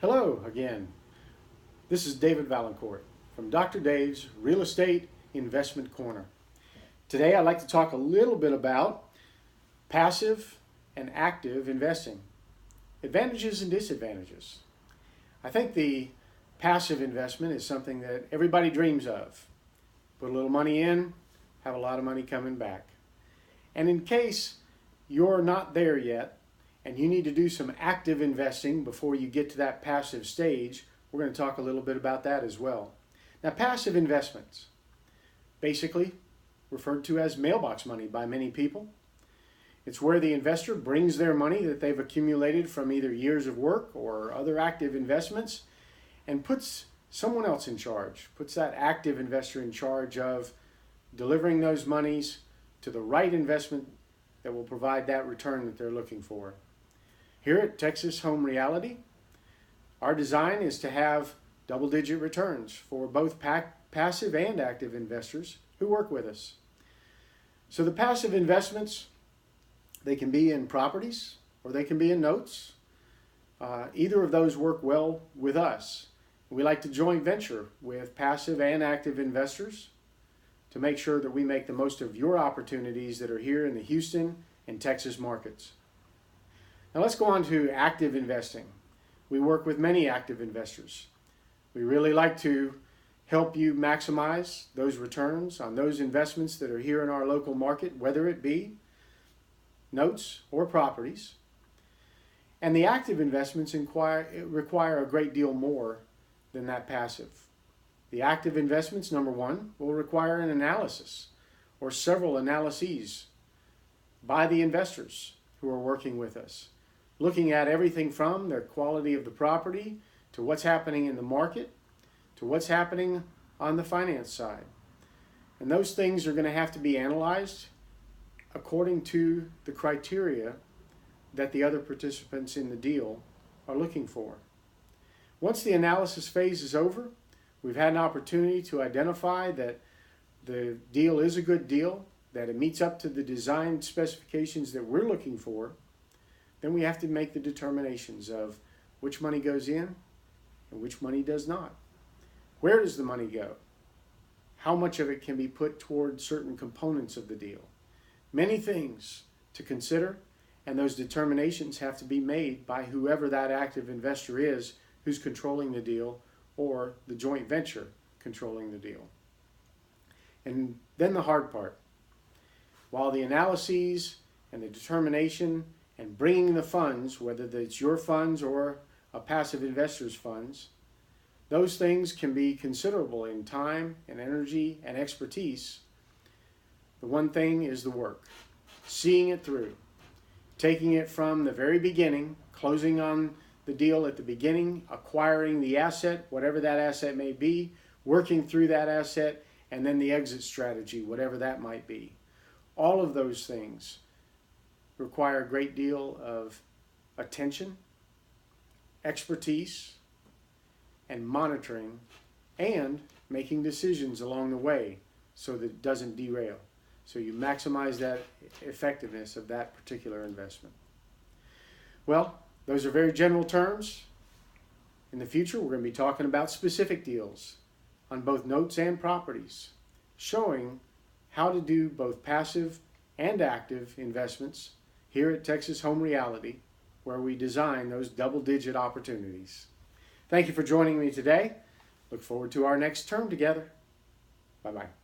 Hello again. This is David Valancourt from Dr. Dave's Real Estate Investment Corner. Today I'd like to talk a little bit about passive and active investing, advantages and disadvantages. I think the passive investment is something that everybody dreams of. Put a little money in, have a lot of money coming back. And in case you're not there yet, and you need to do some active investing before you get to that passive stage, we're going to talk a little bit about that as well. Now, passive investments, basically referred to as mailbox money by many people. It's where the investor brings their money that they've accumulated from either years of work or other active investments and puts someone else in charge, puts that active investor in charge of delivering those monies to the right investment that will provide that return that they're looking for. Here at Texas Home Reality, our design is to have double-digit returns for both passive and active investors who work with us. So the passive investments, they can be in properties or they can be in notes. Either of those work well with us. We like to joint venture with passive and active investors to make sure that we make the most of your opportunities that are here in the Houston and Texas markets. Now let's go on to active investing. We work with many active investors. We really like to help you maximize those returns on those investments that are here in our local market, whether it be notes or properties. And the active investments require a great deal more than that passive. The active investments, number one, will require an analysis or several analyses by the investors who are working with us, looking at everything from the quality of the property to what's happening in the market to what's happening on the finance side. And those things are going to have to be analyzed according to the criteria that the other participants in the deal are looking for. Once the analysis phase is over, we've had an opportunity to identify that the deal is a good deal, that it meets up to the design specifications that we're looking for. Then we have to make the determinations of which money goes in and which money does not. Where does the money go? How much of it can be put toward certain components of the deal? Many things to consider, and those determinations have to be made by whoever that active investor is who's controlling the deal or the joint venture controlling the deal. And then the hard part. While the analyses and the determination and bringing the funds, whether it's your funds or a passive investor's funds, those things can be considerable in time and energy and expertise. The one thing is the work, seeing it through, taking it from the very beginning, closing on the deal at the beginning, acquiring the asset, whatever that asset may be, working through that asset, and then the exit strategy, whatever that might be. All of those things require a great deal of attention, expertise, and monitoring, and making decisions along the way so that it doesn't derail. So you maximize that effectiveness of that particular investment. Well, those are very general terms. In the future, we're going to be talking about specific deals on both notes and properties, showing how to do both passive and active investments here at Texas Home Reality, where we design those double-digit opportunities. Thank you for joining me today. Look forward to our next term together. Bye-bye.